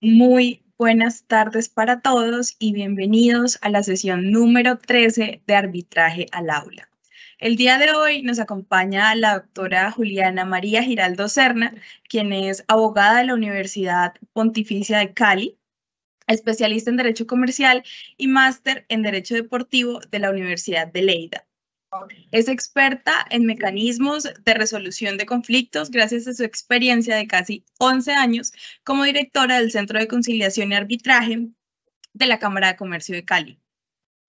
Muy buenas tardes para todos y bienvenidos a la sesión número 13 de Arbitraje al Aula. El día de hoy nos acompaña la doctora Juliana María Giraldo Serna, quien es abogada de la Universidad Pontificia de Cali, especialista en Derecho Comercial y máster en Derecho Deportivo de la Universidad de Lleida. Es experta en mecanismos de resolución de conflictos gracias a su experiencia de casi 11 años como directora del Centro de Conciliación y Arbitraje de la Cámara de Comercio de Cali.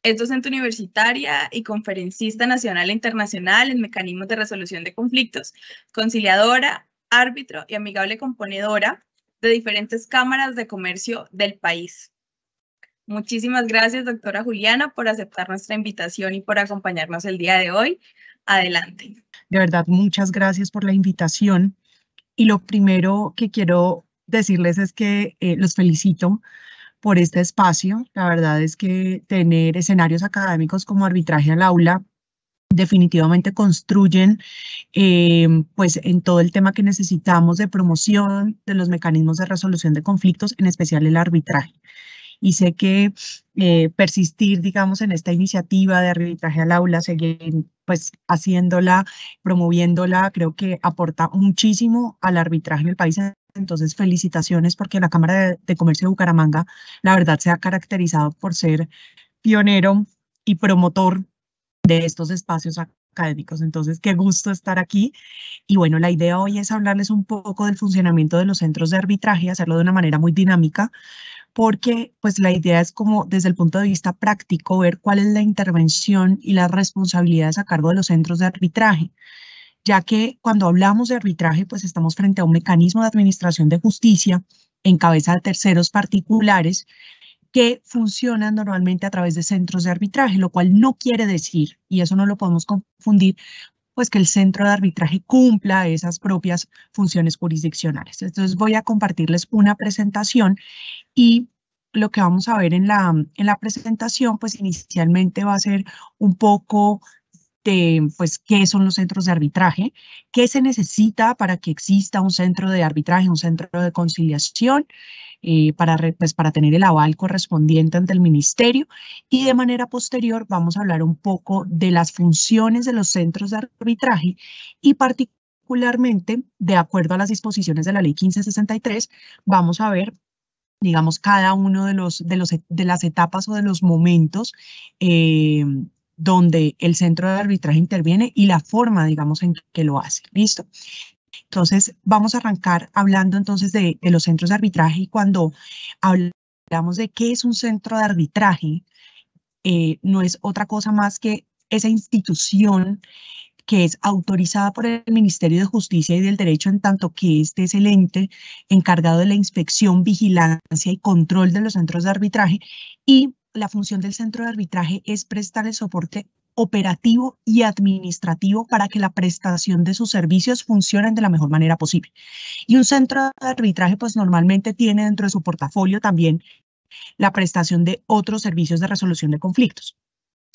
Es docente universitaria y conferencista nacional e internacional en mecanismos de resolución de conflictos, conciliadora, árbitro y amigable componedora de diferentes cámaras de comercio del país. Muchísimas gracias, doctora Juliana, por aceptar nuestra invitación y por acompañarnos el día de hoy. Adelante. De verdad, muchas gracias por la invitación. Y lo primero que quiero decirles es que los felicito por este espacio. La verdad es que tener escenarios académicos como Arbitraje al Aula definitivamente construyen pues en todo el tema que necesitamos de promoción de los mecanismos de resolución de conflictos, en especial el arbitraje. Y sé que persistir, digamos, en esta iniciativa de Arbitraje al Aula, seguir pues haciéndola, promoviéndola, creo que aporta muchísimo al arbitraje en el país. Entonces, felicitaciones porque la Cámara de Comercio de Bucaramanga, la verdad, se ha caracterizado por ser pionero y promotor de estos espacios académicos. Entonces, qué gusto estar aquí. Y bueno, la idea hoy es hablarles un poco del funcionamiento de los centros de arbitraje, hacerlo de una manera muy dinámica, porque pues la idea es como desde el punto de vista práctico ver cuál es la intervención y las responsabilidades a cargo de los centros de arbitraje, ya que cuando hablamos de arbitraje pues estamos frente a un mecanismo de administración de justicia en cabeza de terceros particulares que funcionan normalmente a través de centros de arbitraje, lo cual no quiere decir, y eso no lo podemos confundir, pues que el centro de arbitraje cumpla esas propias funciones jurisdiccionales. Entonces voy a compartirles una presentación y lo que vamos a ver en la presentación, pues inicialmente va a ser un poco de, pues, qué son los centros de arbitraje, qué se necesita para que exista un centro de arbitraje, un centro de conciliación, pues, para tener el aval correspondiente ante el ministerio. Y de manera posterior vamos a hablar un poco de las funciones de los centros de arbitraje y particularmente, de acuerdo a las disposiciones de la Ley 1563, vamos a ver digamos, cada uno de las etapas o de los momentos donde el centro de arbitraje interviene y la forma, digamos, en que lo hace. ¿Listo? Entonces, vamos a arrancar hablando entonces de los centros de arbitraje y cuando hablamos de qué es un centro de arbitraje, no es otra cosa más que esa institución que es autorizada por el Ministerio de Justicia y del Derecho en tanto que este es el ente encargado de la inspección, vigilancia y control de los centros de arbitraje, y la función del centro de arbitraje es prestar el soporte operativo y administrativo para que la prestación de sus servicios funcionen de la mejor manera posible. Y un centro de arbitraje pues normalmente tiene dentro de su portafolio también la prestación de otros servicios de resolución de conflictos.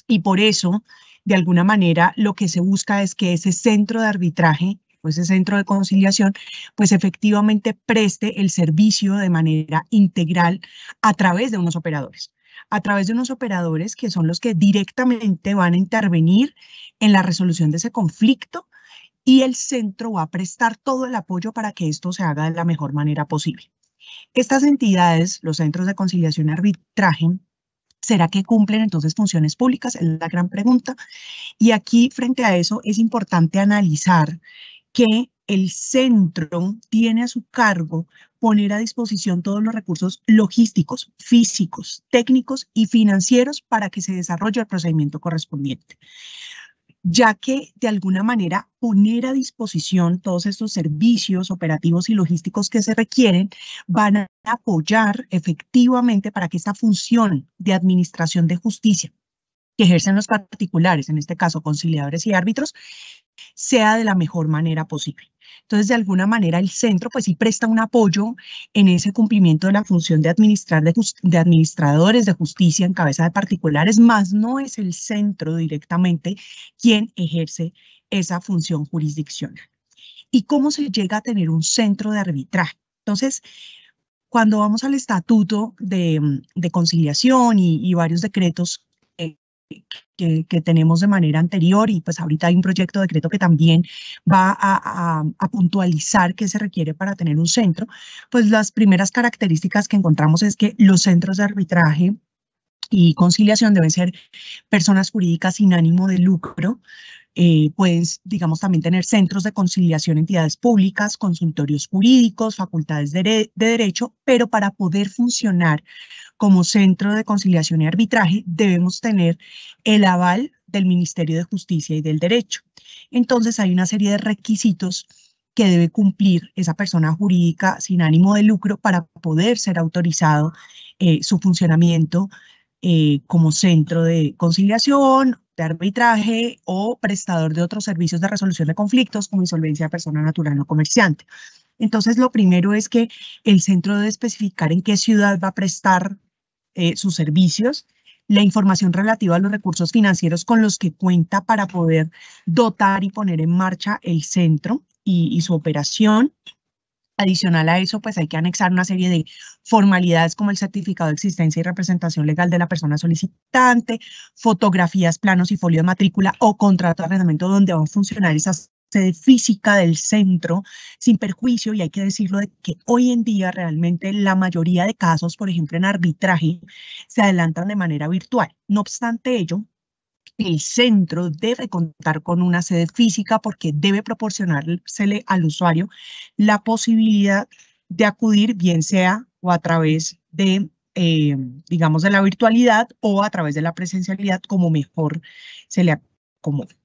Y por eso, de alguna manera, lo que se busca es que ese centro de arbitraje o ese centro de conciliación, pues efectivamente preste el servicio de manera integral a través de unos operadores. A través de unos operadores que son los que directamente van a intervenir en la resolución de ese conflicto y el centro va a prestar todo el apoyo para que esto se haga de la mejor manera posible. Estas entidades, los centros de conciliación y arbitraje, ¿será que cumplen entonces funciones públicas? Es la gran pregunta. Y aquí, frente a eso, es importante analizar que el centro tiene a su cargo poner a disposición todos los recursos logísticos, físicos, técnicos y financieros para que se desarrolle el procedimiento correspondiente, ya que de alguna manera poner a disposición todos estos servicios operativos y logísticos que se requieren van a apoyar efectivamente para que esta función de administración de justicia que ejercen los particulares, en este caso conciliadores y árbitros, sea de la mejor manera posible. Entonces, de alguna manera, el centro pues sí presta un apoyo en ese cumplimiento de la función de administradores de justicia en cabeza de particulares, más no es el centro directamente quien ejerce esa función jurisdiccional. ¿Y cómo se llega a tener un centro de arbitraje? Entonces, Cuando vamos al estatuto de conciliación y varios decretos que tenemos de manera anterior, y pues ahorita hay un proyecto de decreto que también va a puntualizar qué se requiere para tener un centro, pues las primeras características que encontramos es que los centros de arbitraje y conciliación deben ser personas jurídicas sin ánimo de lucro. Pueden, digamos, también tener centros de conciliación, entidades públicas, consultorios jurídicos, facultades de derecho, pero para poder funcionar como centro de conciliación y arbitraje debemos tener el aval del Ministerio de Justicia y del Derecho. Entonces hay una serie de requisitos que debe cumplir esa persona jurídica sin ánimo de lucro para poder ser autorizado su funcionamiento como centro de conciliación, de arbitraje o prestador de otros servicios de resolución de conflictos como insolvencia de persona natural o comerciante. Entonces, lo primero es que el centro debe especificar en qué ciudad va a prestar sus servicios, la información relativa a los recursos financieros con los que cuenta para poder dotar y poner en marcha el centro y su operación. Adicional a eso, pues hay que anexar una serie de formalidades como el certificado de existencia y representación legal de la persona solicitante, fotografías, planos y folio de matrícula o contrato de arrendamiento donde va a funcionar esa sede física del centro sin perjuicio. Y hay que decirlo de que hoy en día realmente la mayoría de casos, por ejemplo en arbitraje, se adelantan de manera virtual. No obstante ello, el centro debe contar con una sede física porque debe proporcionársele al usuario la posibilidad de acudir, bien sea o a través de, digamos, de la virtualidad o a través de la presencialidad, como mejor se le acomode.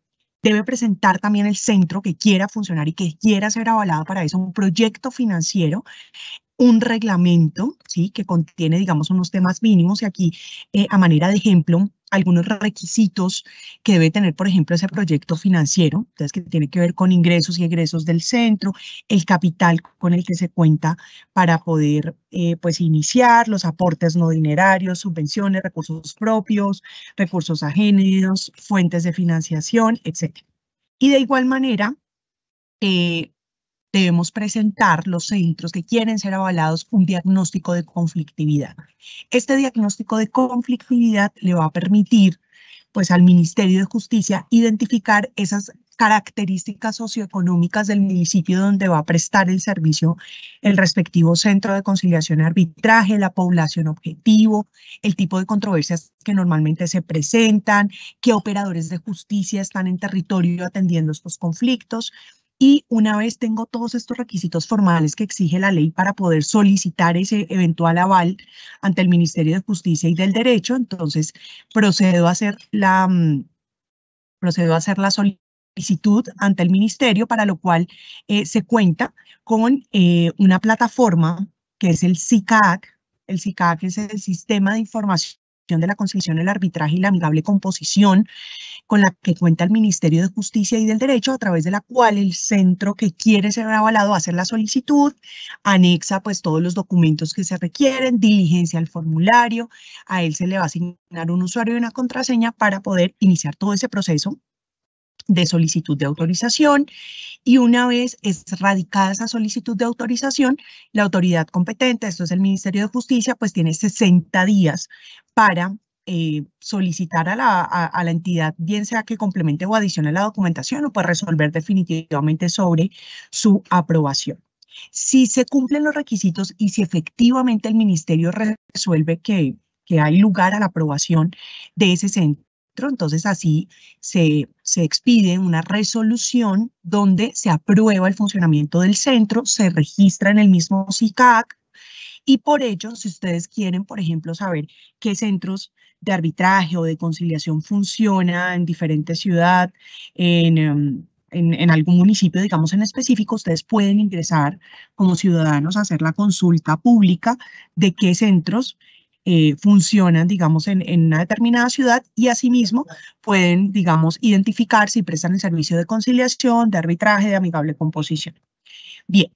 Debe presentar también el centro que quiera funcionar y que quiera ser avalado para eso un proyecto financiero, un reglamento, ¿sí? Que contiene, digamos, unos temas mínimos y aquí, a manera de ejemplo, algunos requisitos que debe tener, por ejemplo, ese proyecto financiero, entonces que tiene que ver con ingresos y egresos del centro, el capital con el que se cuenta para poder, pues, iniciar, los aportes no dinerarios, subvenciones, recursos propios, recursos ajenos, fuentes de financiación, etc. Y de igual manera, debemos presentar los centros que quieren ser avalados un diagnóstico de conflictividad. Este diagnóstico de conflictividad le va a permitir, pues, al Ministerio de Justicia identificar esas características socioeconómicas del municipio donde va a prestar el servicio el respectivo centro de conciliación y arbitraje, la población objetivo, el tipo de controversias que normalmente se presentan, qué operadores de justicia están en territorio atendiendo estos conflictos. Y una vez tengo todos estos requisitos formales que exige la ley para poder solicitar ese eventual aval ante el Ministerio de Justicia y del Derecho, entonces procedo a hacer la, solicitud ante el Ministerio, para lo cual se cuenta con una plataforma que es el SICAC. El SICAC es el Sistema de Información de la Conciliación, el Arbitraje y la Amigable Composición, con la que cuenta el Ministerio de Justicia y del Derecho, a través de la cual el centro que quiere ser avalado hace la solicitud, anexa pues todos los documentos que se requieren, diligencia el formulario, a él se le va a asignar un usuario y una contraseña para poder iniciar todo ese proceso de solicitud de autorización. Y una vez es radicada esa solicitud de autorización, la autoridad competente, esto es el Ministerio de Justicia, pues tiene 60 días para solicitar a la entidad, bien sea que complemente o adicione la documentación o pues resolver definitivamente sobre su aprobación. Si se cumplen los requisitos y si efectivamente el ministerio resuelve que hay lugar a la aprobación de ese centro, entonces así se expide una resolución donde se aprueba el funcionamiento del centro, se registra en el mismo SICAC. Y por ello, si ustedes quieren, por ejemplo, saber qué centros de arbitraje o de conciliación funcionan en diferentes ciudades, en algún municipio, digamos, en específico, ustedes pueden ingresar como ciudadanos a hacer la consulta pública de qué centros funcionan, digamos, en una determinada ciudad, y asimismo pueden, digamos, identificar si prestan el servicio de conciliación, de arbitraje, de amigable composición. Bien.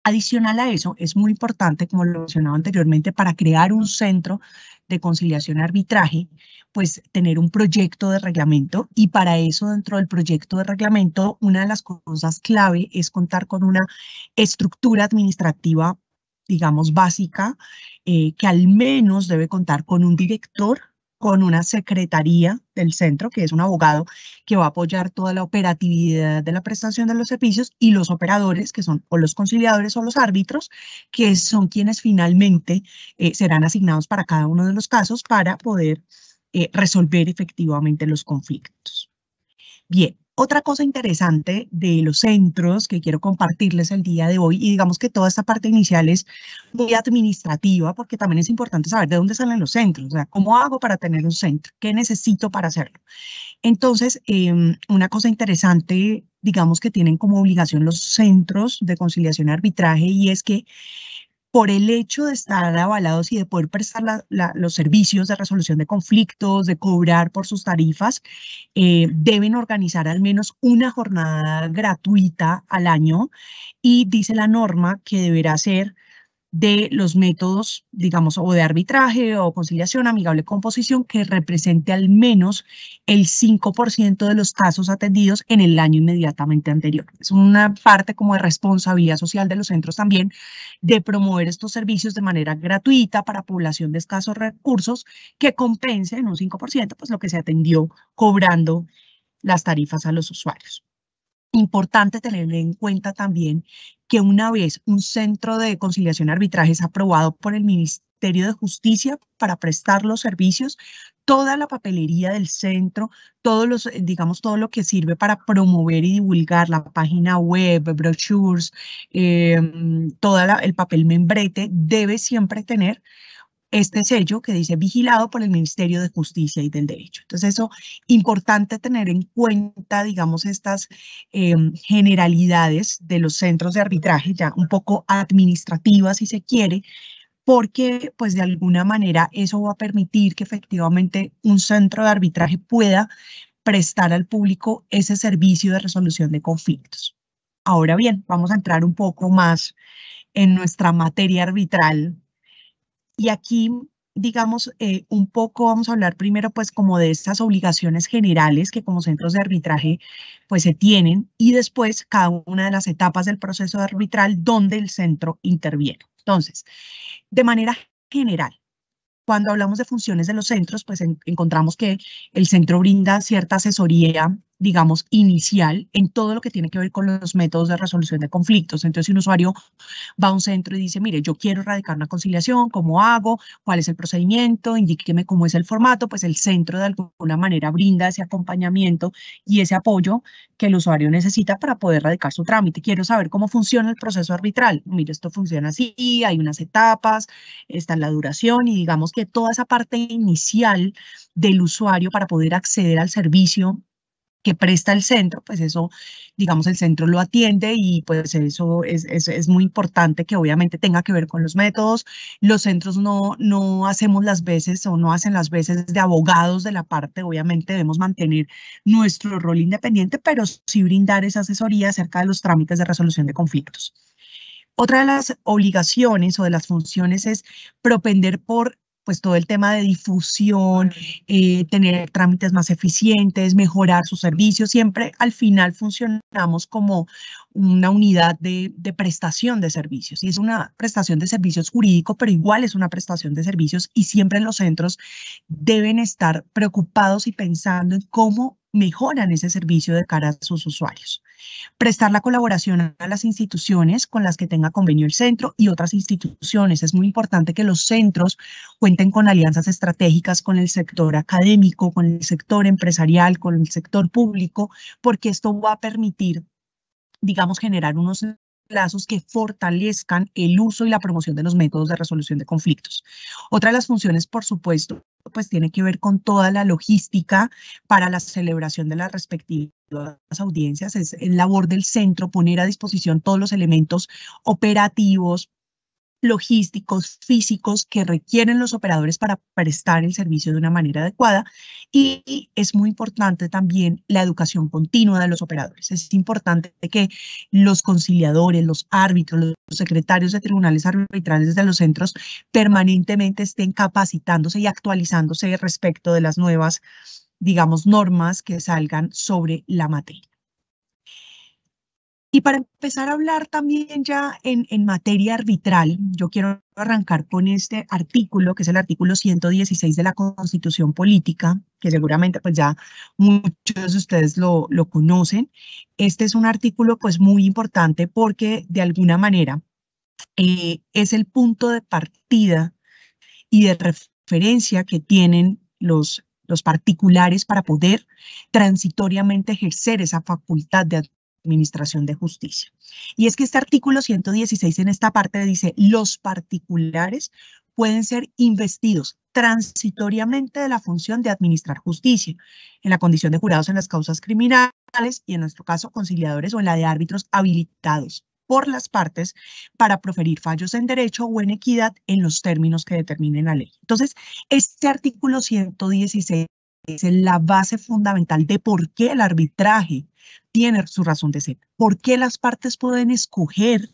Adicional a eso, es muy importante, como lo mencionaba anteriormente, para crear un centro de conciliación y arbitraje, pues tener un proyecto de reglamento, y para eso dentro del proyecto de reglamento, una de las cosas clave es contar con una estructura administrativa digamos, básica, que al menos debe contar con un director, con una secretaría del centro, que es un abogado que va a apoyar toda la operatividad de la prestación de los servicios, y los operadores, que son o los conciliadores o los árbitros, que son quienes finalmente serán asignados para cada uno de los casos para poder resolver efectivamente los conflictos. Bien, otra cosa interesante de los centros que quiero compartirles el día de hoy, y digamos que toda esta parte inicial es muy administrativa, porque también es importante saber de dónde salen los centros, o sea, ¿cómo hago para tener un centro? ¿Qué necesito para hacerlo? Entonces, una cosa interesante, digamos que tienen como obligación los centros de conciliación y arbitraje, y es que por el hecho de estar avalados y de poder prestar los servicios de resolución de conflictos, de cobrar por sus tarifas, deben organizar al menos una jornada gratuita al año, y dice la norma que deberá ser de los métodos, digamos, o de arbitraje o conciliación, amigable, composición, que represente al menos el 5% de los casos atendidos en el año inmediatamente anterior. Es una parte como de responsabilidad social de los centros también de promover estos servicios de manera gratuita para población de escasos recursos, que compense en un 5% pues lo que se atendió cobrando las tarifas a los usuarios. Importante tener en cuenta también que una vez un centro de conciliación y arbitraje es aprobado por el Ministerio de Justicia para prestar los servicios, toda la papelería del centro, todos los, digamos, todo lo que sirve para promover y divulgar la página web, brochures, todo el papel membrete, debe siempre tener este sello que dice vigilado por el Ministerio de Justicia y del Derecho. Entonces, eso importante tener en cuenta, digamos, estas generalidades de los centros de arbitraje, ya un poco administrativas, si se quiere, porque pues de alguna manera eso va a permitir que efectivamente un centro de arbitraje pueda prestar al público ese servicio de resolución de conflictos. Ahora bien, vamos a entrar un poco más en nuestra materia arbitral. Y aquí, digamos, un poco vamos a hablar primero pues como de estas obligaciones generales que como centros de arbitraje pues se tienen, y después cada una de las etapas del proceso arbitral donde el centro interviene. Entonces, de manera general, cuando hablamos de funciones de los centros, pues encontramos que el centro brinda cierta asesoría, digamos, inicial en todo lo que tiene que ver con los métodos de resolución de conflictos. Entonces, si un usuario va a un centro y dice, mire, yo quiero radicar una conciliación, ¿cómo hago? ¿Cuál es el procedimiento? Indíqueme cómo es el formato. Pues el centro de alguna manera brinda ese acompañamiento y ese apoyo que el usuario necesita para poder radicar su trámite. Quiero saber cómo funciona el proceso arbitral. Mire, esto funciona así, hay unas etapas, está la duración, y digamos que toda esa parte inicial del usuario para poder acceder al servicio que presta el centro, pues eso, digamos, el centro lo atiende, y pues eso es muy importante que obviamente tenga que ver con los métodos. Los centros no hacemos las veces o no hacen las veces de abogados de la parte, obviamente debemos mantener nuestro rol independiente, pero sí brindar esa asesoría acerca de los trámites de resolución de conflictos. Otra de las obligaciones o de las funciones es propender por pues todo el tema de difusión, tener trámites más eficientes, mejorar sus servicios. Siempre al final funcionamos como una unidad de prestación de servicios, y es una prestación de servicios jurídico, pero igual es una prestación de servicios, y siempre en los centros deben estar preocupados y pensando en cómo mejoran ese servicio de cara a sus usuarios. Prestar la colaboración a las instituciones con las que tenga convenio el centro y otras instituciones. Es muy importante que los centros cuenten con alianzas estratégicas con el sector académico, con el sector empresarial, con el sector público, porque esto va a permitir, digamos, generar unos lazos que fortalezcan el uso y la promoción de los métodos de resolución de conflictos. Otra de las funciones, por supuesto, pues tiene que ver con toda la logística para la celebración de las respectivas audiencias. Es el labor del centro poner a disposición todos los elementos operativos, logísticos, físicos que requieren los operadores para prestar el servicio de una manera adecuada, y es muy importante también la educación continua de los operadores. Es importante que los conciliadores, los árbitros, los secretarios de tribunales arbitrales de los centros permanentemente estén capacitándose y actualizándose respecto de las nuevas, digamos, normas que salgan sobre la materia. Y para empezar a hablar también ya en materia arbitral, yo quiero arrancar con este artículo, que es el artículo 116 de la Constitución Política, que seguramente pues ya muchos de ustedes lo conocen. Este es un artículo pues muy importante porque de alguna manera es el punto de partida y de referencia que tienen los particulares para poder transitoriamente ejercer esa facultad de administración de justicia. Y es que este artículo 116 en esta parte dice, los particulares pueden ser investidos transitoriamente de la función de administrar justicia, en la condición de jurados en las causas criminales y en nuestro caso conciliadores o en la de árbitros habilitados por las partes para proferir fallos en derecho o en equidad en los términos que determine la ley. Entonces, este artículo 116 es la base fundamental de por qué el arbitraje tiene su razón de ser, por qué las partes pueden escoger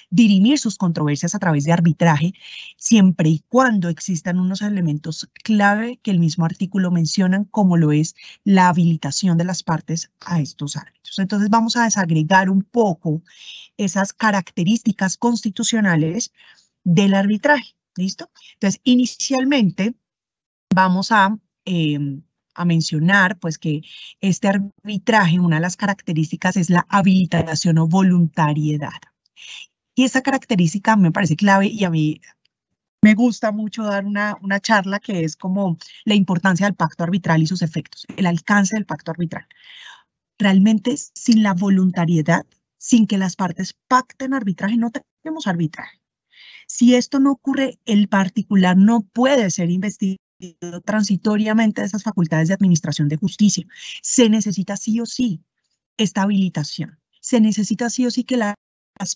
dirimir sus controversias a través de arbitraje, siempre y cuando existan unos elementos clave que el mismo artículo mencionan, como lo es la habilitación de las partes a estos árbitros. Entonces vamos a desagregar un poco esas características constitucionales del arbitraje, ¿listo? Entonces, inicialmente vamos a mencionar pues que este arbitraje, una de las características es la habilitación o voluntariedad. Y esa característica me parece clave y a mí me gusta mucho dar una charla que es como la importancia del pacto arbitral y sus efectos, el alcance del pacto arbitral. Realmente sin la voluntariedad, sin que las partes pacten arbitraje, no tenemos arbitraje. Si esto no ocurre, el particular no puede ser investigado transitoriamente de esas facultades de administración de justicia. Se necesita sí o sí esta habilitación. Se necesita sí o sí que las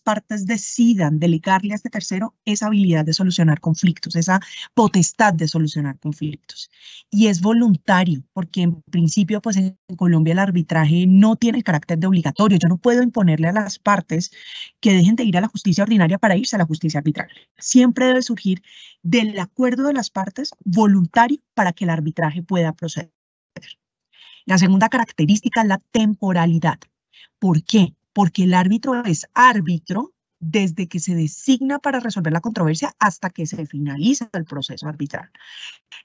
partes decidan delegarle a este tercero esa habilidad de solucionar conflictos, esa potestad de solucionar conflictos. Y es voluntario, porque en principio, pues en Colombia el arbitraje no tiene el carácter de obligatorio. Yo no puedo imponerle a las partes que dejen de ir a la justicia ordinaria para irse a la justicia arbitral. Siempre debe surgir del acuerdo de las partes voluntario para que el arbitraje pueda proceder. La segunda característica es la temporalidad. ¿Por qué? Porque el árbitro es árbitro desde que se designa para resolver la controversia hasta que se finaliza el proceso arbitral.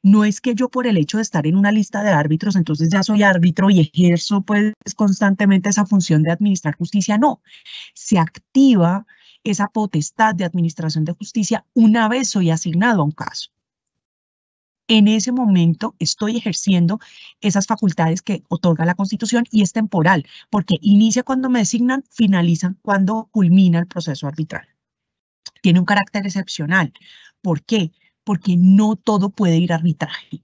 No es que yo por el hecho de estar en una lista de árbitros, entonces ya soy árbitro y ejerzo pues constantemente esa función de administrar justicia. No, se activa esa potestad de administración de justicia una vez soy asignado a un caso. En ese momento estoy ejerciendo esas facultades que otorga la Constitución y es temporal, porque inicia cuando me designan, finaliza cuando culmina el proceso arbitral. Tiene un carácter excepcional. ¿Por qué? Porque no todo puede ir a arbitraje.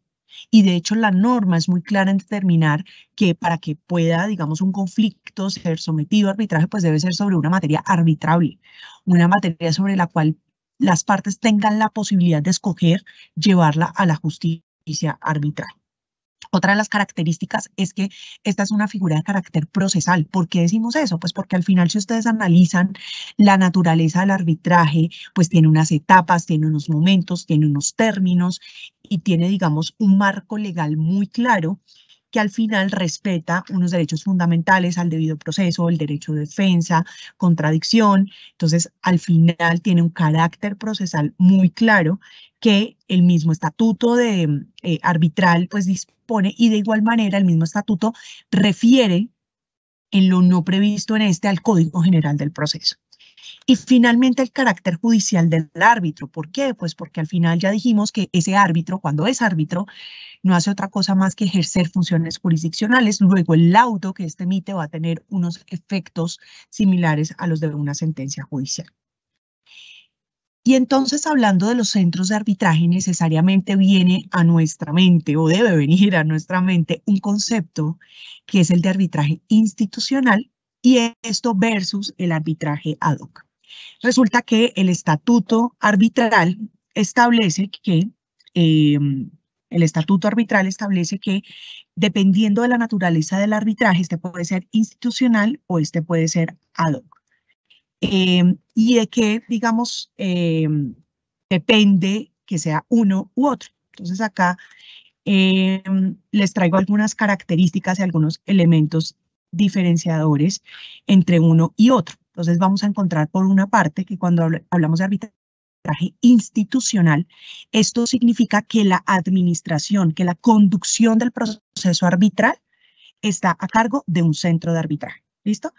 Y de hecho la norma es muy clara en determinar que para que pueda, digamos, un conflicto ser sometido a arbitraje, pues debe ser sobre una materia arbitrable, una materia sobre la cual las partes tengan la posibilidad de escoger llevarla a la justicia arbitral. Otra de las características es que esta es una figura de carácter procesal. ¿Por qué decimos eso? Pues porque al final, si ustedes analizan la naturaleza del arbitraje, pues tiene unas etapas, tiene unos momentos, tiene unos términos y tiene, digamos, un marco legal muy claro que al final respeta unos derechos fundamentales al debido proceso, el derecho de defensa, contradicción. Entonces, al final tiene un carácter procesal muy claro que el mismo estatuto de arbitral pues dispone y de igual manera el mismo estatuto refiere en lo no previsto en este al Código General del Proceso. Y finalmente el carácter judicial del árbitro. ¿Por qué? Pues porque al final ya dijimos que ese árbitro, cuando es árbitro, no hace otra cosa más que ejercer funciones jurisdiccionales. Luego el laudo que este emite va a tener unos efectos similares a los de una sentencia judicial. Y entonces, hablando de los centros de arbitraje, necesariamente viene a nuestra mente o debe venir a nuestra mente un concepto que es el de arbitraje institucional y esto versus el arbitraje ad hoc. Resulta que el estatuto arbitral establece que dependiendo de la naturaleza del arbitraje, este puede ser institucional o este puede ser ad hoc. Y de qué, digamos, depende que sea uno u otro. Entonces acá les traigo algunas características y algunos elementos diferenciadores entre uno y otro. Entonces vamos a encontrar por una parte que cuando hablamos de arbitraje institucional, esto significa que la administración, que la conducción del proceso arbitral está a cargo de un centro de arbitraje. ¿Listo?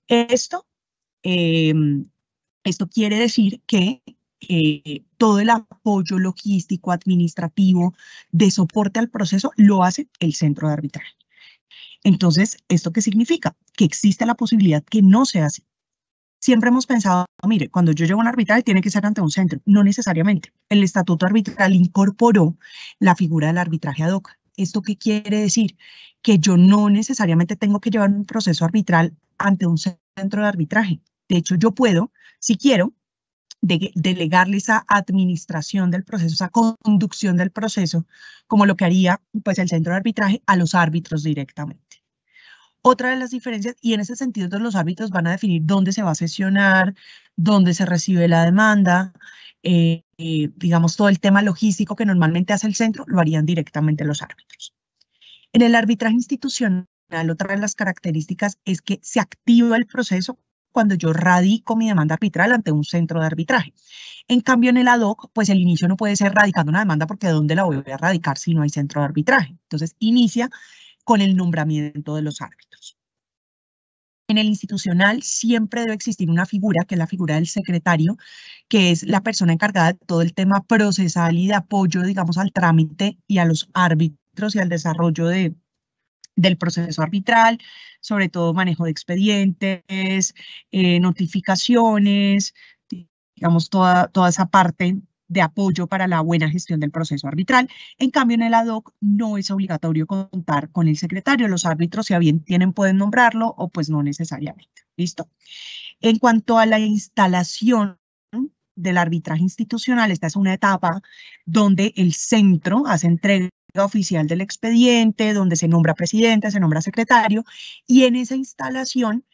Esto quiere decir que todo el apoyo logístico, administrativo, de soporte al proceso, lo hace el centro de arbitraje. Entonces, ¿esto qué significa? Que existe la posibilidad que no sea así. Siempre hemos pensado, mire, cuando yo llego a un arbitral tiene que ser ante un centro. No necesariamente. El estatuto arbitral incorporó la figura del arbitraje ad hoc. ¿Esto qué quiere decir? Que yo no necesariamente tengo que llevar un proceso arbitral ante un centro de arbitraje. De hecho, yo puedo, si quiero, delegarle esa administración del proceso, esa conducción del proceso, como lo que haría pues, el centro de arbitraje a los árbitros directamente. Otra de las diferencias, y en ese sentido los árbitros van a definir dónde se va a sesionar, dónde se recibe la demanda, digamos todo el tema logístico que normalmente hace el centro, lo harían directamente los árbitros. En el arbitraje institucional, otra de las características es que se activa el proceso cuando yo radico mi demanda arbitral ante un centro de arbitraje. En cambio, en el ad hoc, pues el inicio no puede ser radicando una demanda porque ¿de dónde la voy a radicar si no hay centro de arbitraje? Entonces, inicia con el nombramiento de los árbitros. En el institucional siempre debe existir una figura, que es la figura del secretario, que es la persona encargada de todo el tema procesal y de apoyo, digamos, al trámite y a los árbitros y al desarrollo del proceso arbitral, sobre todo manejo de expedientes, notificaciones, digamos, toda esa parte de apoyo para la buena gestión del proceso arbitral. En cambio, en el ad hoc no es obligatorio contar con el secretario. Los árbitros, si a bien tienen, pueden nombrarlo o pues no necesariamente. ¿Listo? En cuanto a la instalación del arbitraje institucional, esta es una etapa donde el centro hace entrega oficial del expediente, donde se nombra presidente, se nombra secretario, y en esa instalación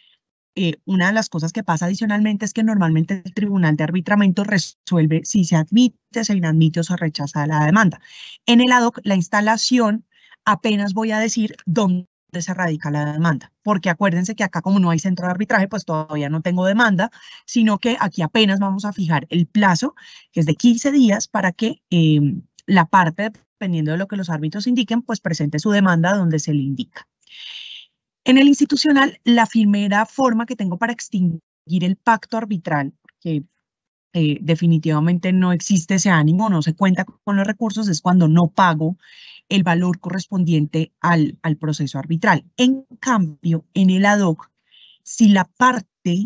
una de las cosas que pasa adicionalmente es que normalmente el tribunal de arbitramiento resuelve si se admite, se inadmite o se rechaza la demanda. En el ad hoc, la instalación, apenas voy a decir dónde se radica la demanda, porque acuérdense que acá como no hay centro de arbitraje, pues todavía no tengo demanda, sino que aquí apenas vamos a fijar el plazo, que es de 15 días, para que la parte, dependiendo de lo que los árbitros indiquen, pues presente su demanda donde se le indica. En el institucional, la primera forma que tengo para extinguir el pacto arbitral, porque definitivamente no existe ese ánimo, no se cuenta con los recursos, es cuando no pago el valor correspondiente al proceso arbitral. En cambio, en el ad hoc, si la parte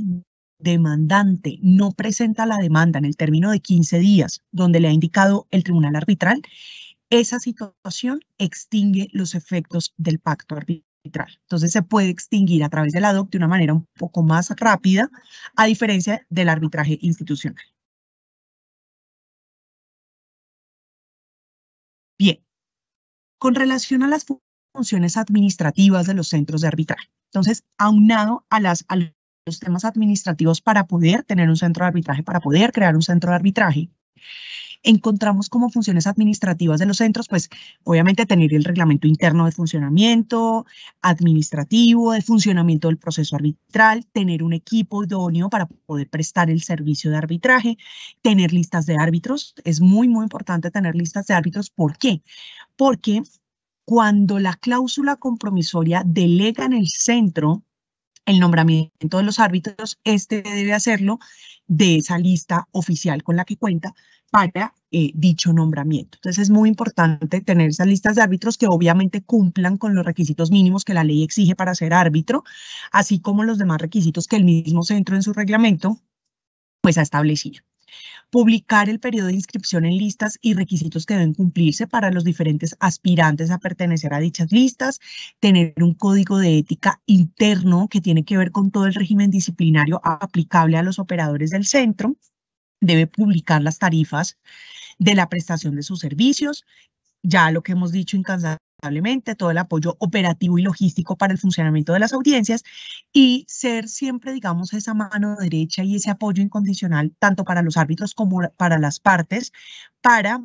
demandante no presenta la demanda en el término de 15 días, donde le ha indicado el tribunal arbitral, esa situación extingue los efectos del pacto arbitral. Entonces se puede extinguir a través del ad hoc de una manera un poco más rápida, a diferencia del arbitraje institucional. Bien, con relación a las funciones administrativas de los centros de arbitraje. Entonces, aunado a los temas administrativos para poder tener un centro de arbitraje, para poder crear un centro de arbitraje, encontramos como funciones administrativas de los centros, pues obviamente tener el reglamento interno de funcionamiento, administrativo, de funcionamiento del proceso arbitral, tener un equipo idóneo para poder prestar el servicio de arbitraje, tener listas de árbitros. Es muy, muy importante tener listas de árbitros. ¿Por qué? Porque cuando la cláusula compromisoria delega en el centro el nombramiento de los árbitros, este debe hacerlo de esa lista oficial con la que cuenta para dicho nombramiento. Entonces es muy importante tener esas listas de árbitros que obviamente cumplan con los requisitos mínimos que la ley exige para ser árbitro, así como los demás requisitos que el mismo centro en su reglamento pues ha establecido. Publicar el periodo de inscripción en listas y requisitos que deben cumplirse para los diferentes aspirantes a pertenecer a dichas listas, tener un código de ética interno que tiene que ver con todo el régimen disciplinario aplicable a los operadores del centro, debe publicar las tarifas de la prestación de sus servicios, ya lo que hemos dicho incansablemente, todo el apoyo operativo y logístico para el funcionamiento de las audiencias y ser siempre, digamos, esa mano derecha y ese apoyo incondicional tanto para los árbitros como para las partes para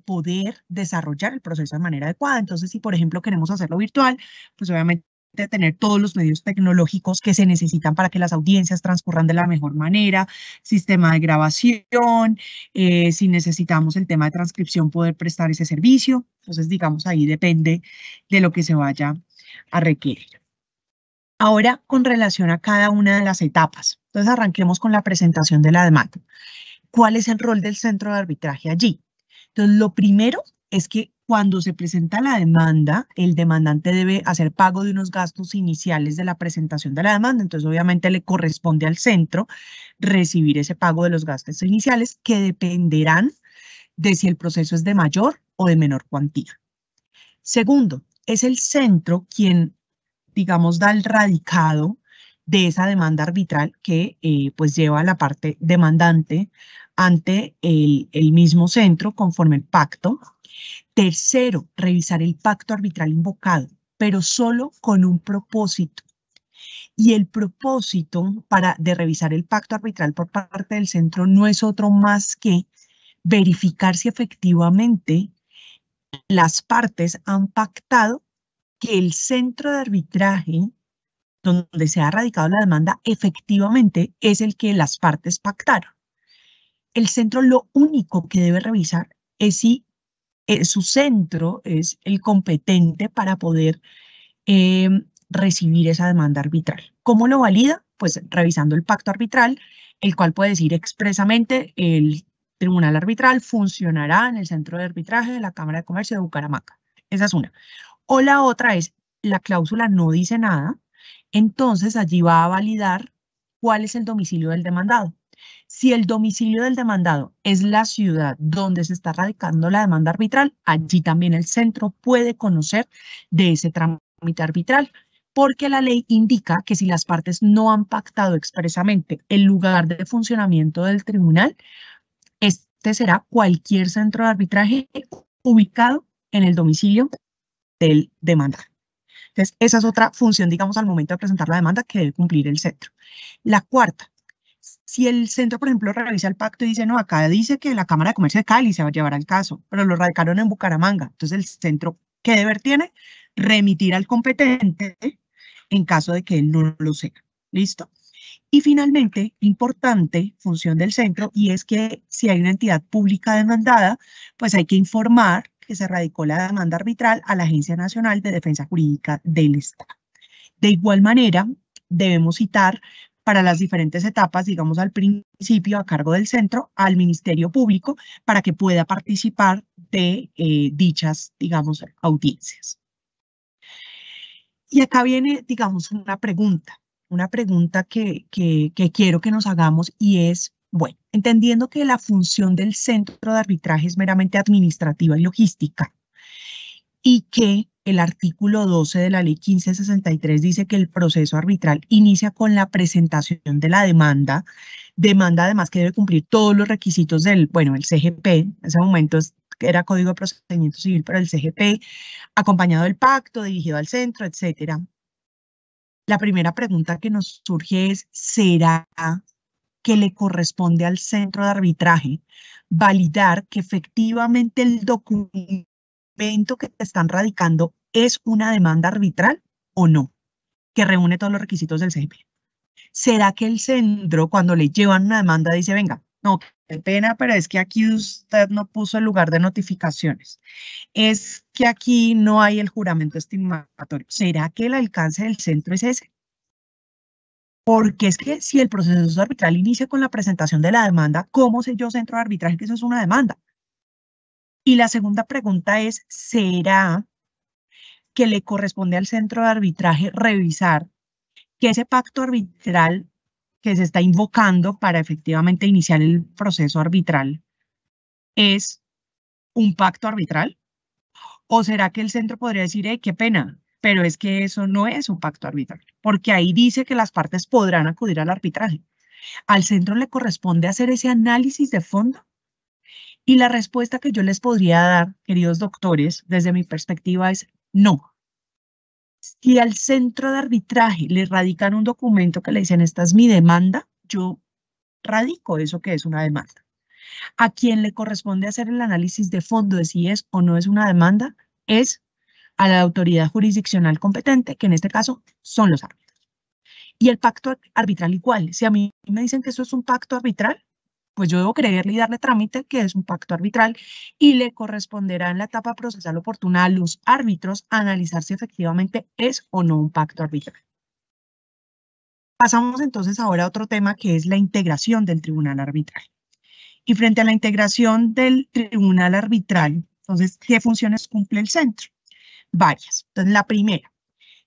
poder desarrollar el proceso de manera adecuada. Entonces, si por ejemplo queremos hacerlo virtual, pues obviamente tener todos los medios tecnológicos que se necesitan para que las audiencias transcurran de la mejor manera, sistema de grabación, si necesitamos el tema de transcripción, poder prestar ese servicio. Entonces, digamos, ahí depende de lo que se vaya a requerir. Ahora, con relación a cada una de las etapas. Entonces, arranquemos con la presentación de la demanda. ¿Cuál es el rol del centro de arbitraje allí? Entonces, lo primero es que cuando se presenta la demanda, el demandante debe hacer pago de unos gastos iniciales de la presentación de la demanda. Entonces, obviamente, le corresponde al centro recibir ese pago de los gastos iniciales que dependerán de si el proceso es de mayor o de menor cuantía. Segundo, es el centro quien, digamos, da el radicado de esa demanda arbitral que pues lleva a la parte demandante ante el mismo centro conforme el pacto. Tercero, revisar el pacto arbitral invocado, pero solo con un propósito. Y el propósito de revisar el pacto arbitral por parte del centro no es otro más que verificar si efectivamente las partes han pactado que el centro de arbitraje donde se ha radicado la demanda efectivamente es el que las partes pactaron. El centro lo único que debe revisar es si su centro es el competente para poder recibir esa demanda arbitral. ¿Cómo lo valida? Pues revisando el pacto arbitral, el cual puede decir expresamente el tribunal arbitral funcionará en el centro de arbitraje de la Cámara de Comercio de Bucaramanga. Esa es una. O la otra es, la cláusula no dice nada, entonces allí va a validar cuál es el domicilio del demandado. Si el domicilio del demandado es la ciudad donde se está radicando la demanda arbitral, allí también el centro puede conocer de ese trámite arbitral, porque la ley indica que si las partes no han pactado expresamente el lugar de funcionamiento del tribunal, este será cualquier centro de arbitraje ubicado en el domicilio del demandado. Entonces, esa es otra función, digamos, al momento de presentar la demanda que debe cumplir el centro. La cuarta, si el centro, por ejemplo, revisa el pacto y dice, no, acá dice que la Cámara de Comercio de Cali se va a llevar el caso, pero lo radicaron en Bucaramanga. Entonces, el centro, ¿qué deber tiene? Remitir al competente en caso de que él no lo sea. ¿Listo? Y finalmente, importante función del centro, y es que si hay una entidad pública demandada, pues hay que informar que se radicó la demanda arbitral a la Agencia Nacional de Defensa Jurídica del Estado. De igual manera, debemos citar para las diferentes etapas, digamos al principio, a cargo del centro, al Ministerio Público, para que pueda participar de dichas, digamos, audiencias. Y acá viene, digamos, una pregunta que quiero que nos hagamos y es, bueno, entendiendo que la función del centro de arbitraje es meramente administrativa y logística y que el artículo 12 de la ley 1563 dice que el proceso arbitral inicia con la presentación de la demanda además que debe cumplir todos los requisitos del, bueno, el CGP, en ese momento era Código de Procedimiento Civil, pero el CGP, acompañado del pacto, dirigido al centro, etcétera. La primera pregunta que nos surge es, ¿será que le corresponde al centro de arbitraje validar que efectivamente el documento que te están radicando es una demanda arbitral o no, que reúne todos los requisitos del CGP? ¿Será que el centro, cuando le llevan una demanda, dice, venga, no, qué pena, pero es que aquí usted no puso el lugar de notificaciones? Es que aquí no hay el juramento estimatorio. ¿Será que el alcance del centro es ese? Porque es que si el proceso arbitral inicia con la presentación de la demanda, ¿cómo sé yo, centro de arbitraje, que eso es una demanda? Y la segunda pregunta es, ¿será que le corresponde al centro de arbitraje revisar que ese pacto arbitral que se está invocando para efectivamente iniciar el proceso arbitral es un pacto arbitral? ¿O será que el centro podría decir, qué pena, pero es que eso no es un pacto arbitral? Porque ahí dice que las partes podrán acudir al arbitraje. ¿Al centro le corresponde hacer ese análisis de fondo? Y la respuesta que yo les podría dar, queridos doctores, desde mi perspectiva es no. Si al centro de arbitraje le radican un documento que le dicen, esta es mi demanda, yo radico eso que es una demanda. A quien le corresponde hacer el análisis de fondo de si es o no es una demanda es a la autoridad jurisdiccional competente, que en este caso son los árbitros. Y el pacto arbitral igual. Si a mí me dicen que eso es un pacto arbitral, pues yo debo creerle y darle trámite que es un pacto arbitral y le corresponderá en la etapa procesal oportuna a los árbitros analizar si efectivamente es o no un pacto arbitral. Pasamos entonces ahora a otro tema que es la integración del tribunal arbitral. Y frente a la integración del tribunal arbitral, entonces, ¿qué funciones cumple el centro? Varias. Entonces, la primera,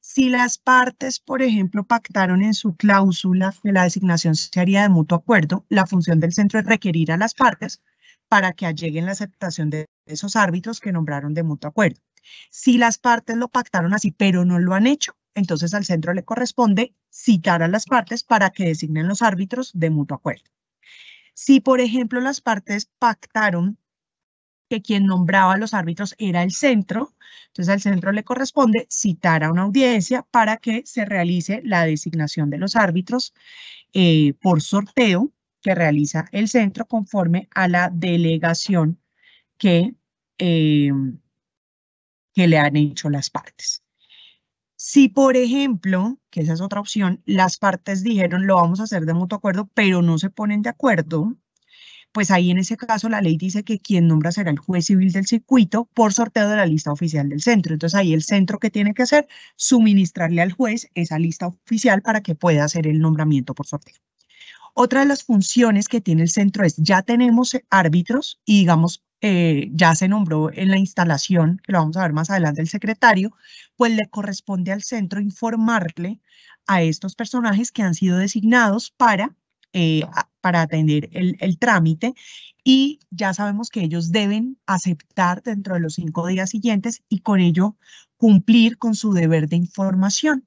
si las partes, por ejemplo, pactaron en su cláusula que la designación se haría de mutuo acuerdo, la función del centro es requerir a las partes para que alleguen la aceptación de esos árbitros que nombraron de mutuo acuerdo. Si las partes lo pactaron así, pero no lo han hecho, entonces al centro le corresponde citar a las partes para que designen los árbitros de mutuo acuerdo. Si, por ejemplo, las partes pactaron que quien nombraba a los árbitros era el centro, entonces al centro le corresponde citar a una audiencia para que se realice la designación de los árbitros por sorteo que realiza el centro conforme a la delegación que le han hecho las partes. Si, por ejemplo, que esa es otra opción, las partes dijeron lo vamos a hacer de mutuo acuerdo, pero no se ponen de acuerdo, pues ahí en ese caso la ley dice que quien nombra será el juez civil del circuito por sorteo de la lista oficial del centro. Entonces ahí el centro que tiene que hacer, suministrarle al juez esa lista oficial para que pueda hacer el nombramiento por sorteo. Otra de las funciones que tiene el centro es, ya tenemos árbitros y digamos, ya se nombró en la instalación, que lo vamos a ver más adelante, el secretario, pues le corresponde al centro informarle a estos personajes que han sido designados para atender el trámite y ya sabemos que ellos deben aceptar dentro de los 5 días siguientes y con ello cumplir con su deber de información.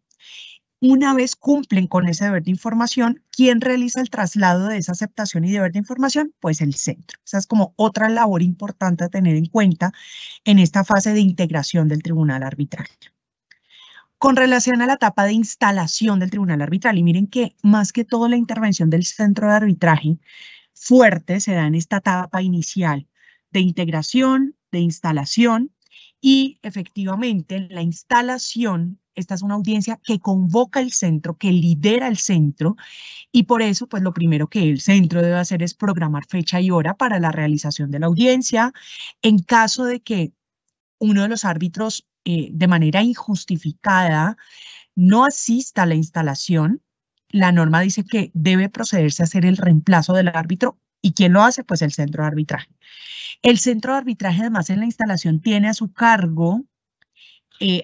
Una vez cumplen con ese deber de información, ¿quién realiza el traslado de esa aceptación y deber de información? Pues el centro. Esa es como otra labor importante a tener en cuenta en esta fase de integración del tribunal arbitral. Con relación a la etapa de instalación del tribunal arbitral, y miren que más que todo la intervención del centro de arbitraje fuerte se da en esta etapa inicial de integración, de instalación, y efectivamente en la instalación, esta es una audiencia que convoca el centro, que lidera el centro, y por eso, pues lo primero que el centro debe hacer es programar fecha y hora para la realización de la audiencia. En caso de que uno de los árbitros de manera injustificada no asista a la instalación, la norma dice que debe procederse a hacer el reemplazo del árbitro. ¿Y quién lo hace? Pues el centro de arbitraje. El centro de arbitraje, además, en la instalación tiene a su cargo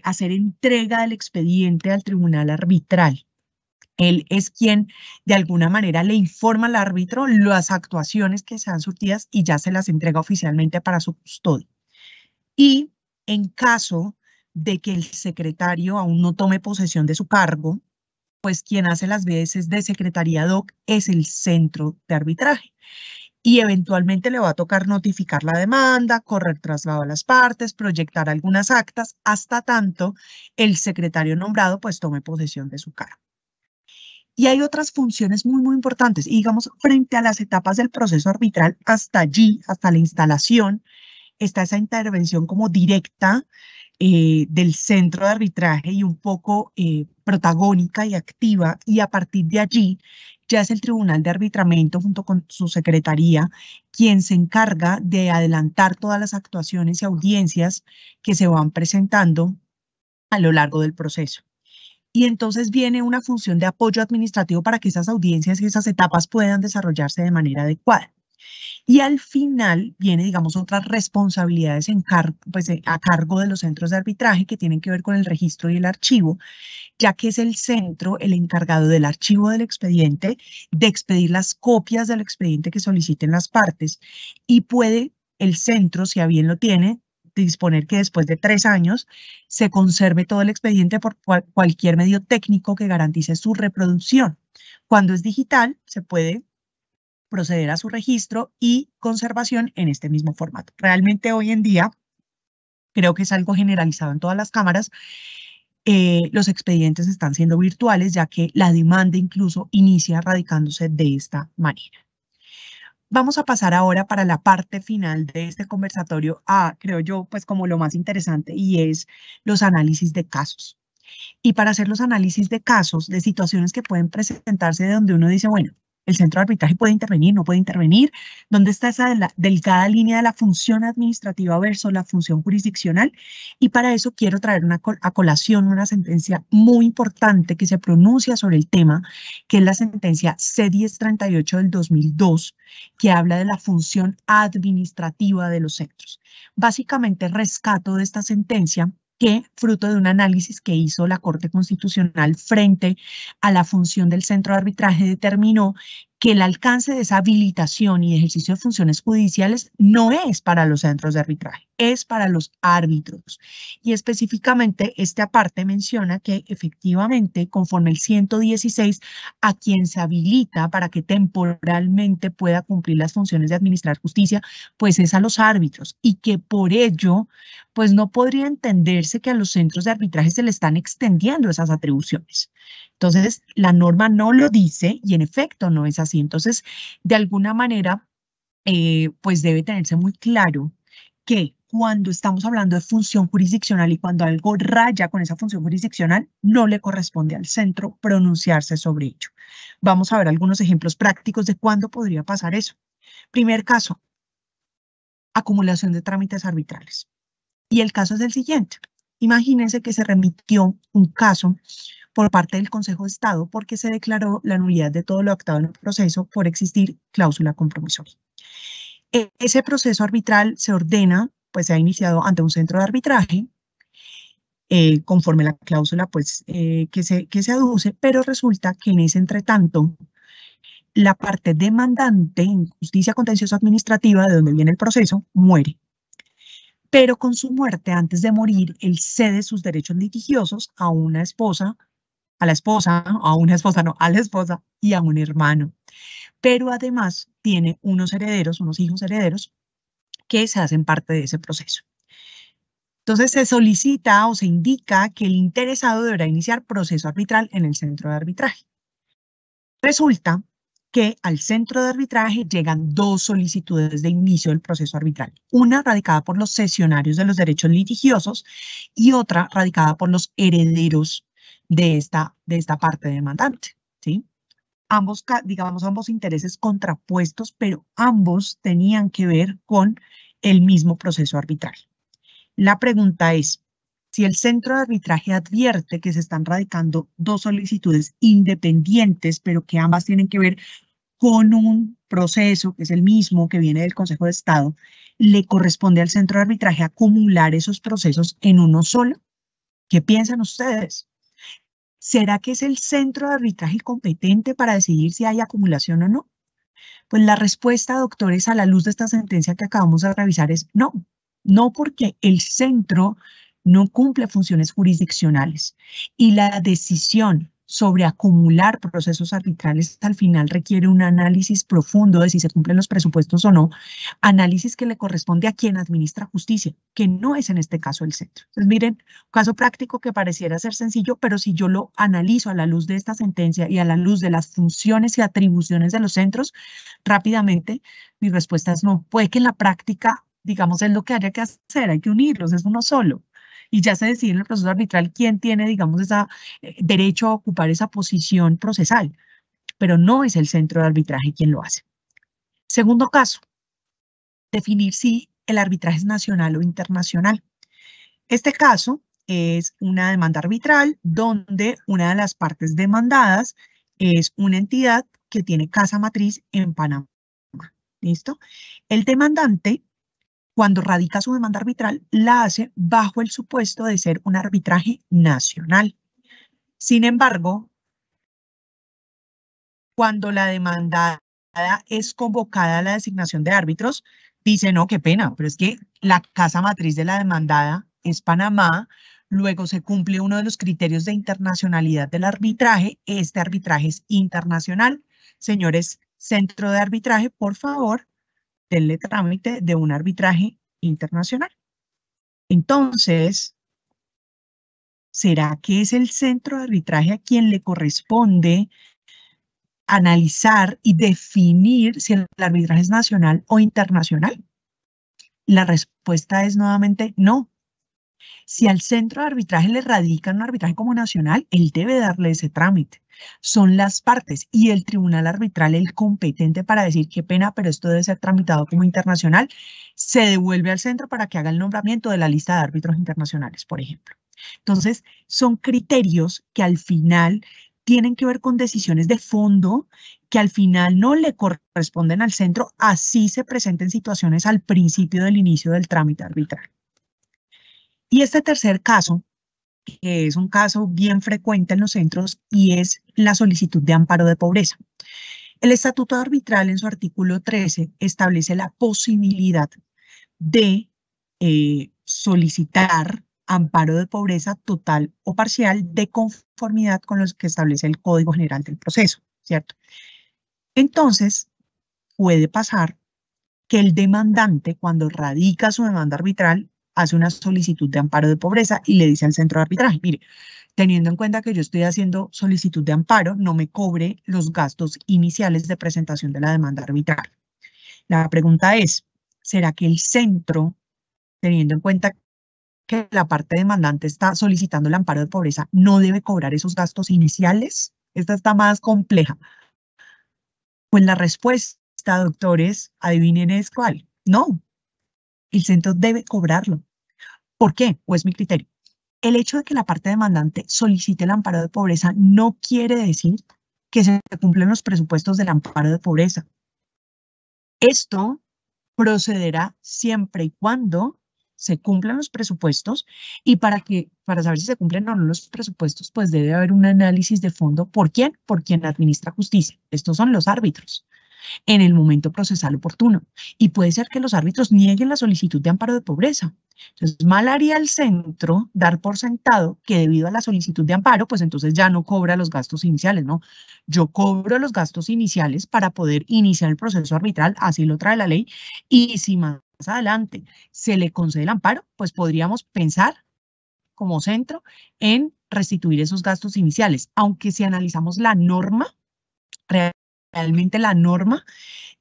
hacer entrega del expediente al tribunal arbitral. Él es quien de alguna manera le informa al árbitro las actuaciones que sean surtidas y ya se las entrega oficialmente para su custodia. Y en caso de que el secretario aún no tome posesión de su cargo, pues quien hace las veces de secretaría DOC es el centro de arbitraje. Y eventualmente le va a tocar notificar la demanda, correr traslado a las partes, proyectar algunas actas, hasta tanto el secretario nombrado pues tome posesión de su cargo. Y hay otras funciones muy importantes. Y digamos, frente a las etapas del proceso arbitral, hasta allí, hasta la instalación, está esa intervención como directa del centro de arbitraje y un poco protagónica y activa, y a partir de allí ya es el Tribunal de Arbitramiento junto con su secretaría quien se encarga de adelantar todas las actuaciones y audiencias que se van presentando a lo largo del proceso. Y entonces viene una función de apoyo administrativo para que esas audiencias y esas etapas puedan desarrollarse de manera adecuada. Y al final viene, digamos, otras responsabilidades a cargo de los centros de arbitraje que tienen que ver con el registro y el archivo, ya que es el centro el encargado del archivo del expediente, de expedir las copias del expediente que soliciten las partes, y puede el centro, si a bien lo tiene, disponer que después de 3 años se conserve todo el expediente por cualquier medio técnico que garantice su reproducción. Cuando es digital, se puede proceder a su registro y conservación en este mismo formato. Realmente hoy en día, creo que es algo generalizado en todas las cámaras, los expedientes están siendo virtuales, ya que la demanda incluso inicia radicándose de esta manera. Vamos a pasar ahora para la parte final de este conversatorio a, creo yo, pues como lo más interesante, y es los análisis de casos. Y para hacer los análisis de casos, de situaciones que pueden presentarse de donde uno dice, bueno, el centro de arbitraje puede intervenir, no puede intervenir, ¿dónde está esa delgada línea de la función administrativa versus la función jurisdiccional? Y para eso quiero traer a colación una sentencia muy importante que se pronuncia sobre el tema, que es la sentencia C-1038 del 2002, que habla de la función administrativa de los centros. Básicamente, rescato de esta sentencia que, fruto de un análisis que hizo la Corte Constitucional frente a la función del centro de arbitraje, determinó que el alcance de esa habilitación y ejercicio de funciones judiciales no es para los centros de arbitraje, es para los árbitros. Y específicamente, esta parte menciona que efectivamente, conforme el 116, a quien se habilita para que temporalmente pueda cumplir las funciones de administrar justicia, pues es a los árbitros, y que por ello, pues no podría entenderse que a los centros de arbitraje se le están extendiendo esas atribuciones. Entonces, la norma no lo dice y en efecto no es así. Entonces, de alguna manera, pues debe tenerse muy claro que cuando estamos hablando de función jurisdiccional y cuando algo raya con esa función jurisdiccional, no le corresponde al centro pronunciarse sobre ello. Vamos a ver algunos ejemplos prácticos de cuándo podría pasar eso. Primer caso, acumulación de trámites arbitrales. Y el caso es el siguiente. Imagínense que se remitió un caso por parte del Consejo de Estado porque se declaró la nulidad de todo lo actado en el proceso por existir cláusula compromisoria. Ese proceso arbitral se ordena, pues se ha iniciado ante un centro de arbitraje, conforme la cláusula pues, que se aduce, pero resulta que en ese entretanto, la parte demandante en justicia contencioso administrativa, de donde viene el proceso, muere. Pero con su muerte, antes de morir, él cede sus derechos litigiosos a una esposa, a la esposa, a una esposa, no, a la esposa y a un hermano. Pero además tiene unos herederos, unos hijos herederos, que se hacen parte de ese proceso. Entonces se solicita o se indica que el interesado deberá iniciar proceso arbitral en el centro de arbitraje. Resulta que al centro de arbitraje llegan dos solicitudes de inicio del proceso arbitral. Una radicada por los cesionarios de los derechos litigiosos y otra radicada por los herederos de esta parte demandante, ¿sí? Ambos, digamos, ambos intereses contrapuestos, pero ambos tenían que ver con el mismo proceso arbitral. La pregunta es, si el centro de arbitraje advierte que se están radicando dos solicitudes independientes, pero que ambas tienen que ver con un proceso que es el mismo que viene del Consejo de Estado, ¿le corresponde al centro de arbitraje acumular esos procesos en uno solo? ¿Qué piensan ustedes? ¿Será que es el centro de arbitraje competente para decidir si hay acumulación o no? Pues la respuesta, doctores, a la luz de esta sentencia que acabamos de revisar es no. No, porque el centro no cumple funciones jurisdiccionales y la decisión sobre acumular procesos arbitrales al final requiere un análisis profundo de si se cumplen los presupuestos o no, análisis que le corresponde a quien administra justicia, que no es en este caso el centro. Entonces, miren, un caso práctico que pareciera ser sencillo, pero si yo lo analizo a la luz de esta sentencia y a la luz de las funciones y atribuciones de los centros, rápidamente mi respuesta es no. Puede que en la práctica, digamos, es lo que haya que hacer, hay que unirlos, es uno solo. Y ya se decide en el proceso arbitral quién tiene, digamos, ese derecho a ocupar esa posición procesal, pero no es el centro de arbitraje quien lo hace. Segundo caso, definir si el arbitraje es nacional o internacional. Este caso es una demanda arbitral donde una de las partes demandadas es una entidad que tiene casa matriz en Panamá. ¿Listo? El demandante, cuando radica su demanda arbitral, la hace bajo el supuesto de ser un arbitraje nacional. Sin embargo, cuando la demandada es convocada a la designación de árbitros, dice, no, qué pena, pero es que la casa matriz de la demandada es Panamá, luego se cumple uno de los criterios de internacionalidad del arbitraje, este arbitraje es internacional. Señores, centro de arbitraje, por favor, denle trámite de un arbitraje internacional. Entonces, ¿será que es el centro de arbitraje a quien le corresponde analizar y definir si el arbitraje es nacional o internacional? La respuesta es nuevamente no. Si al centro de arbitraje le radican un arbitraje como nacional, él debe darle ese trámite. Son las partes y el tribunal arbitral el competente para decir qué pena, pero esto debe ser tramitado como internacional, se devuelve al centro para que haga el nombramiento de la lista de árbitros internacionales, por ejemplo. Entonces, son criterios que al final tienen que ver con decisiones de fondo que al final no le corresponden al centro, así se presenten situaciones al principio del inicio del trámite arbitral. Y este tercer caso, que es un caso bien frecuente en los centros, y es la solicitud de amparo de pobreza. El Estatuto Arbitral en su artículo 13 establece la posibilidad de solicitar amparo de pobreza total o parcial de conformidad con los que establece el Código General del Proceso, ¿cierto? Entonces, puede pasar que el demandante, cuando radica su demanda arbitral, hace una solicitud de amparo de pobreza y le dice al centro de arbitraje, mire, teniendo en cuenta que yo estoy haciendo solicitud de amparo, no me cobre los gastos iniciales de presentación de la demanda arbitral. La pregunta es, ¿será que el centro, teniendo en cuenta que la parte demandante está solicitando el amparo de pobreza, no debe cobrar esos gastos iniciales? Esta está más compleja. Pues la respuesta, doctores, adivinen es cuál. No, el centro debe cobrarlo. ¿Por qué? O es mi criterio. El hecho de que la parte demandante solicite el amparo de pobreza no quiere decir que se cumplen los presupuestos del amparo de pobreza. Esto procederá siempre y cuando se cumplan los presupuestos, y para saber si se cumplen o no los presupuestos, pues debe haber un análisis de fondo. ¿Por quién? Por quien administra justicia. Estos son los árbitros en el momento procesal oportuno. Y puede ser que los árbitros nieguen la solicitud de amparo de pobreza. Entonces, mal haría el centro dar por sentado que debido a la solicitud de amparo, pues entonces ya no cobra los gastos iniciales, ¿no? Yo cobro los gastos iniciales para poder iniciar el proceso arbitral, así lo trae la ley, y si más adelante se le concede el amparo, pues podríamos pensar como centro en restituir esos gastos iniciales, aunque si analizamos la norma, realmente la norma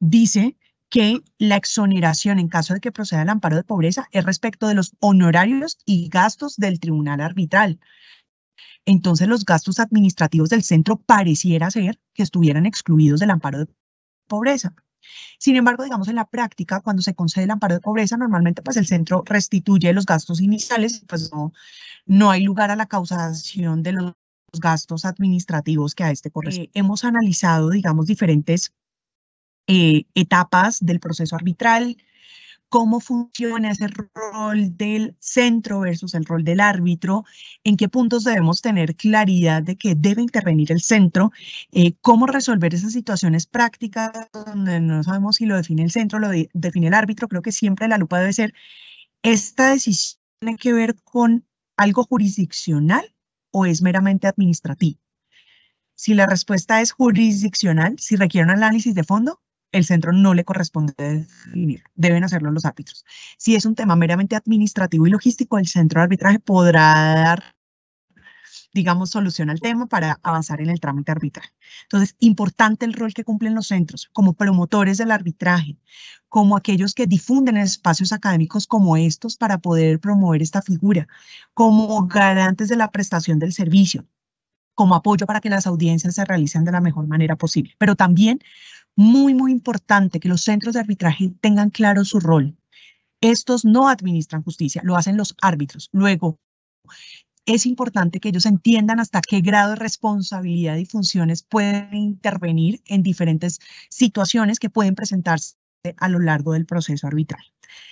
dice que la exoneración en caso de que proceda el amparo de pobreza es respecto de los honorarios y gastos del tribunal arbitral. Entonces, los gastos administrativos del centro pareciera ser que estuvieran excluidos del amparo de pobreza. Sin embargo, digamos en la práctica, cuando se concede el amparo de pobreza, normalmente pues el centro restituye los gastos iniciales, pues no hay lugar a la causación de los gastos administrativos que a este corresponde. Hemos analizado, digamos, diferentes etapas del proceso arbitral, cómo funciona ese rol del centro versus el rol del árbitro, en qué puntos debemos tener claridad de que debe intervenir el centro, cómo resolver esas situaciones prácticas donde no sabemos si lo define el centro, lo define el árbitro. Creo que siempre la lupa debe ser, ¿esta decisión tiene que ver con algo jurisdiccional o es meramente administrativo? Si la respuesta es jurisdiccional, si requiere un análisis de fondo, el centro no le corresponde definir, deben hacerlo los árbitros. Si es un tema meramente administrativo y logístico, el centro de arbitraje podrá dar, digamos, solución al tema para avanzar en el trámite arbitral. Entonces, importante el rol que cumplen los centros como promotores del arbitraje, como aquellos que difunden espacios académicos como estos para poder promover esta figura, como garantes de la prestación del servicio, como apoyo para que las audiencias se realicen de la mejor manera posible. Pero también muy importante que los centros de arbitraje tengan claro su rol. Estos no administran justicia, lo hacen los árbitros. Luego, es importante que ellos entiendan hasta qué grado de responsabilidad y funciones pueden intervenir en diferentes situaciones que pueden presentarse a lo largo del proceso arbitral.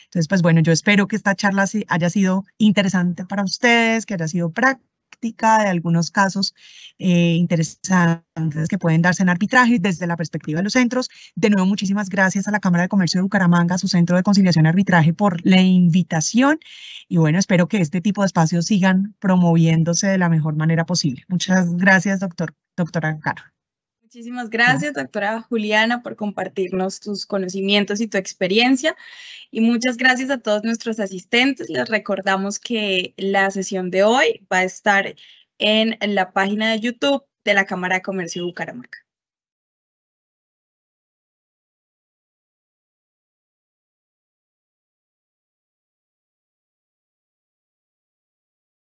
Entonces, pues bueno, yo espero que esta charla haya sido interesante para ustedes, que haya sido práctica de algunos casos interesantes que pueden darse en arbitraje desde la perspectiva de los centros. De nuevo, muchísimas gracias a la Cámara de Comercio de Bucaramanga, a su Centro de Conciliación y Arbitraje, por la invitación. Y bueno, espero que este tipo de espacios sigan promoviéndose de la mejor manera posible. Muchas gracias, doctora Caro. Muchísimas gracias, doctora Juliana, por compartirnos tus conocimientos y tu experiencia. Y muchas gracias a todos nuestros asistentes. Les recordamos que la sesión de hoy va a estar en la página de YouTube de la Cámara de Comercio de Bucaramanga.